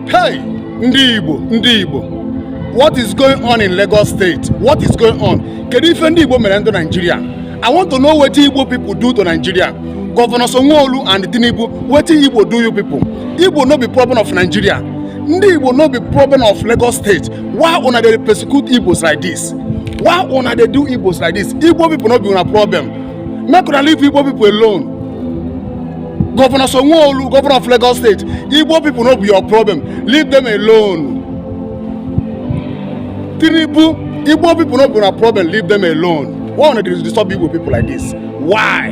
Hey, Ndi Igbo. What is going on in Lagos State? What is going on? Can you defend Igbo men to Nigeria? I want to know what Igbo people do to Nigeria. Governor Sanwo-Olu and Tinubu, what Igbo do you people? Igbo no be problem of Nigeria. Ndi Igbo no be problem of Lagos State. Why una they persecute Igbos like this? Why una they do Igbos like this? Igbo people no be una problem. Make una leave Igbo people alone. Governor Sanwo-Olu, governor of Lagos State, Igbo people no be your problem. Leave them alone. Tinubu, Igbo people no be your problem. Leave them alone. Why want to disturb Igbo people like this? Why?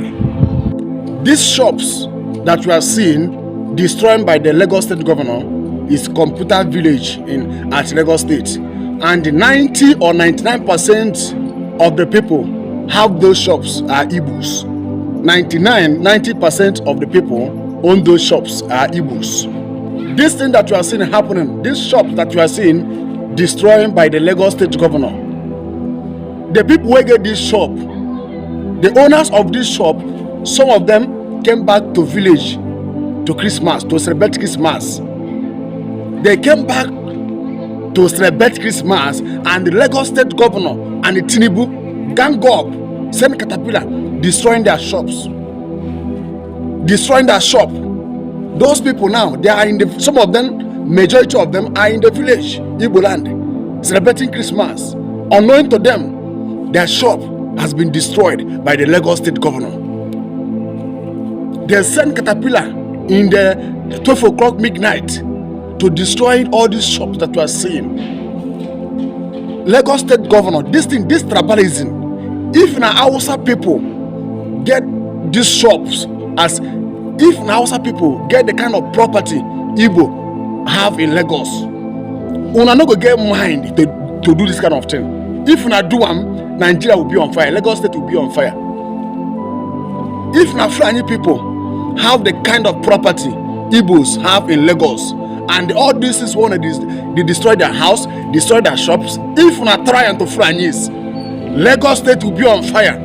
These shops that we are seeing destroyed by the Lagos State governor is Computer Village at Lagos State, and 90 or 99% of the people have those shops are Igbos. 90% of the people own those shops are Igbos. This thing that you are seeing happening, these shops that you are seeing destroyed by the Lagos State governor, the people who get this shop, the owners of this shop, some of them came back to village to Christmas, to celebrate Christmas. They came back to celebrate Christmas, and the Lagos State governor and the Tinubu gang up, send caterpillar, destroying their shops. Destroying their shop. Those people now, they are in the, some of them, majority of them are in the village, Igbo land, celebrating Christmas. Unknown to them, their shop has been destroyed by the Lagos State governor. They send caterpillar in the 12 o'clock midnight to destroy all these shops that you are seeing. Lagos State governor, this tribalism, if na Hausa people get these shops, as if na Hausa people get the kind of property Igbo have in Lagos, una no go get mind to do this kind of thing. If una do am, Nigeria will be on fire, Lagos State will be on fire. If na Fulani people have the kind of property Igbos have in Lagos, and all this is one of these, they destroy their house, destroy their shops. If una try and to Fulanis, Lagos State will be on fire.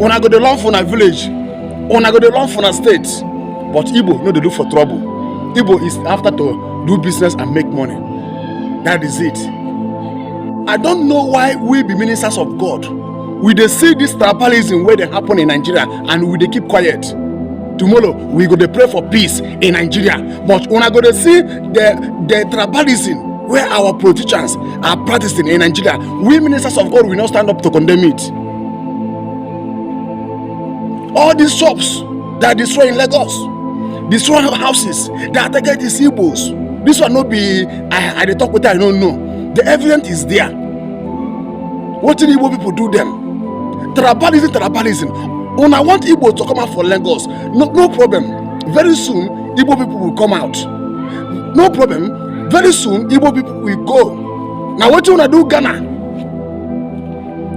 Una go to learn for a village, una go to learn for a state. But Igbo no, they look for trouble. Igbo is after to do business and make money. That is it. I don't know why we be ministers of God, we dey see this tribalism where they happen in Nigeria, and we dey keep quiet. Tomorrow we go to pray for peace in Nigeria, but when I go to see the tribalism where our politicians are practicing in Nigeria, we ministers of God will not stand up to condemn it. All these shops that are destroying Lagos, destroying houses, they are taking these Igbos. This one not be I dey talk with I don't know. The evidence is there. What did Igbo people do them? Tribalism. When I want Igbo to come out for Lagos, no problem. Very soon, Igbo people will come out. No problem. Very soon, Igbo people will go. Now, what you wanna do, Ghana?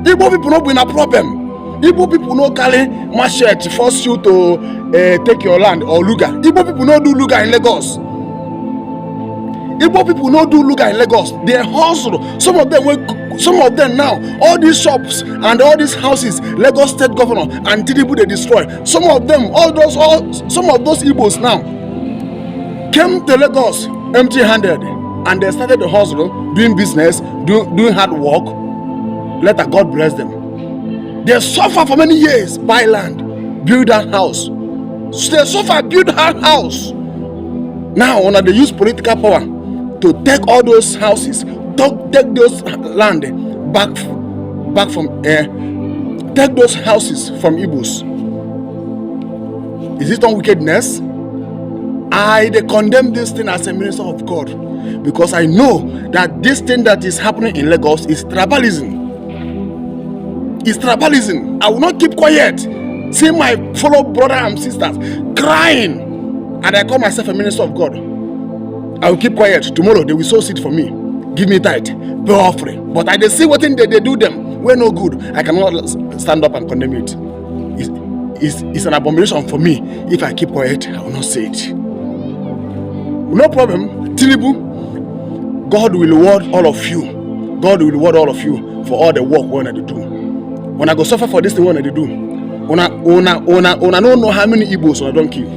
Igbo people no be a problem. Igbo people no carry machete force you to take your land or Luga. Igbo people no do Luga in Lagos. Igbo people no do Luga in Lagos. They hustle. Some of them now, all these shops and all these houses, Lagos State governor and Tinubu they destroy. Some of them, some of those Igbos now came to Lagos empty-handed, and they started the hustle, doing business, doing hard work. Let God bless them. They suffer for many years, buy land, build that house. They suffer, build that house. Now, when they use political power to take all those houses, take those land back from take those houses from Igbos. Is it not wickedness? I condemn this thing as a minister of God, because I know that this thing that is happening in Lagos is tribalism. It's tribalism. I will not keep quiet. See my fellow brother and sisters crying, and I call myself a minister of God. I will keep quiet. Tomorrow they will sow seed for me. Give me tithe, pay offering. But I see what thing they do them. We're no good. I cannot stand up and condemn it. It's an abomination for me. If I keep quiet, I will not say it. No problem. Tinubu, God will reward all of you. God will reward all of you for all the work we want to do. When I go suffer for this thing, what I do? Una don't know how many Igbos I don't kill.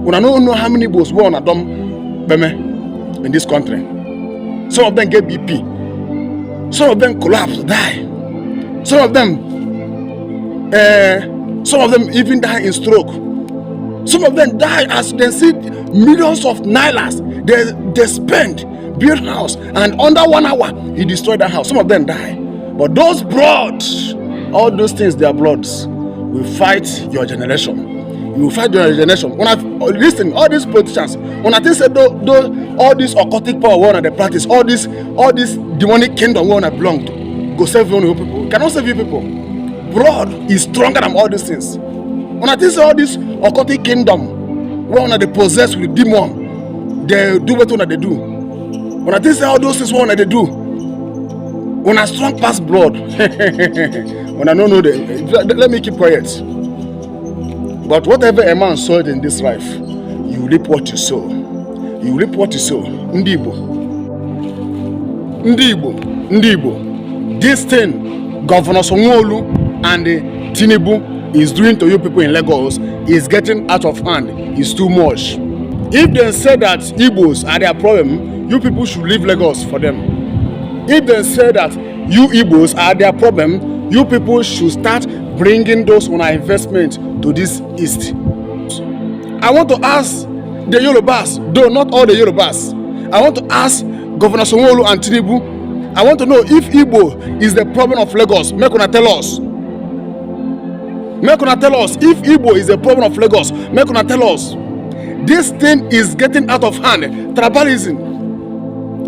Una don't know how many Igbos we on a dumb beme. in this country. Some of them get BP. Some of them collapse, die. Some of them even die in stroke. Some of them die as they see millions of nailas they spend, build house, and under 1 hour he destroyed that house. Some of them die. But those blood, all those things, they are bloods, will fight your generation. You will fight your generation. When I listen, all these politicians, when I think say all this occultic power we want to practice, all this demonic kingdom we want to belong to, go save your people. Cannot save you people. Blood is stronger than all these things. When I think say all this occultic kingdom we want to possess with demon, they do what they do. When I think say all those things we want to do, when I strong past blood, when I don't know let me keep quiet. But whatever a man sowed in this life, you reap what you sow. You reap what you sow. Ndi Igbo. This thing Governor Sanwo-Olu and Tinubu is doing to you people in Lagos is getting out of hand. It's too much. If they say that Igbos are their problem, you people should leave Lagos for them. If they say that you Igbos are their problem, you people should start bringing those on our investment to this east. I want to ask the Yorubas, though not all the Yorubas, I want to ask Governor Sanwo-Olu and Tinubu, I want to know if Igbo is the problem of Lagos. Make una tell us. Make una tell us if Igbo is the problem of Lagos. Make una tell us. This thing is getting out of hand. Tribalism.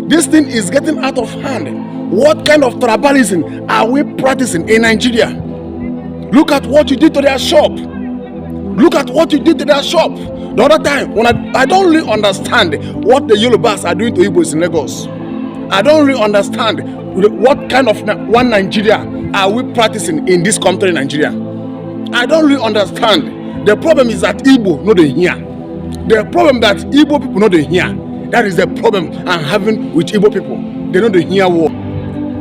This thing is getting out of hand. What kind of tribalism are we practicing in Nigeria? Look at what you did to their shop. Look at what you did to their shop. The other time, when I don't really understand what the Yorubas are doing to Igbos in Lagos. I don't really understand what kind of one Nigeria are we practicing in this country, Nigeria. I don't really understand. The problem is that Igbo no dey hear. The problem that Igbo people no dey hear. That is the problem I'm having with Igbo people. They no dey hear what.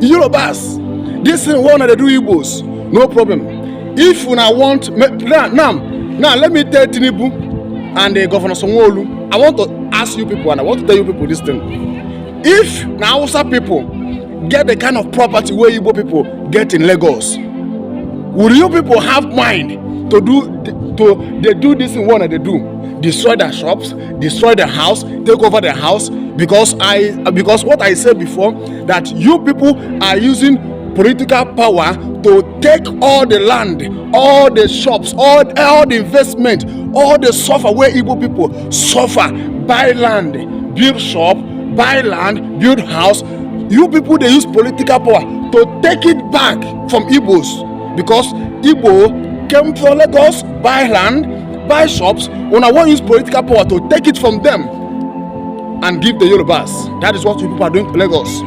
Yorubas, this thing one they do Igbos, no problem. If una want now let me tell Tinubu and the Governor Sanwo-Olu, I want to ask you people and I want to tell you people this thing. If now Hausa people get the kind of property where Igbo people get in Lagos, will you people have mind to do this in one that they do? Destroy their shops, destroy their house, take over their house, because what I said before, that you people are using political power to take all the land, all the shops, all the investment, all the suffer where Igbo people suffer, buy land, build shop, buy land, build house. You people, they use political power to take it back from Igbos, because Igbo came to Lagos, buy land, buy shops. When I want to use political power to take it from them and give the Yorubas. That is what you people are doing to Lagos.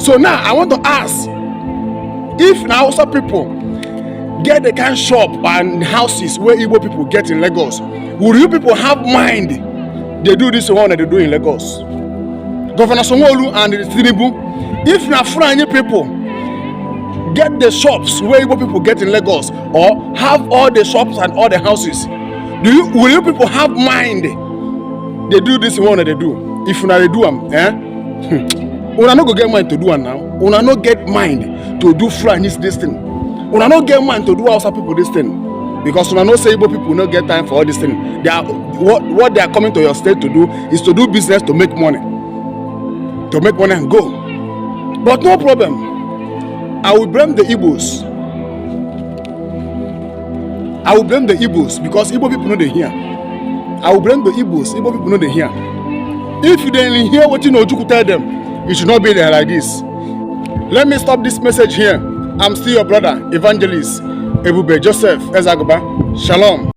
So now I want to ask, if now Hausa people get the kind of shop and houses where Igbo people get in Lagos, will you people have mind they do this one that they do in Lagos? Governor Sanwo-Olu and Tinubu, if now Fulani people get the shops where Igbo people get in Lagos, or have all the shops and all the houses, will you people have mind they do this one that they do? If una they do them, una no go get mind to do them now. Una no get mind to do Fulani's this thing. Una no get mind to do Hausa people this thing, because una no say Igbo people no get time for all this thing. They are what they are coming to your state to do is to do business, to make money and go. But no problem. I will blame the Igbos. I will blame the Igbos, because Igbo people know they hear. I will blame the Igbos. Igbo people know they hear. If you didn't hear what you know, you could tell them. You should not be there like this. Let me stop this message here. I'm still your brother, Evangelist Ebube Joseph Ezagaba. Shalom.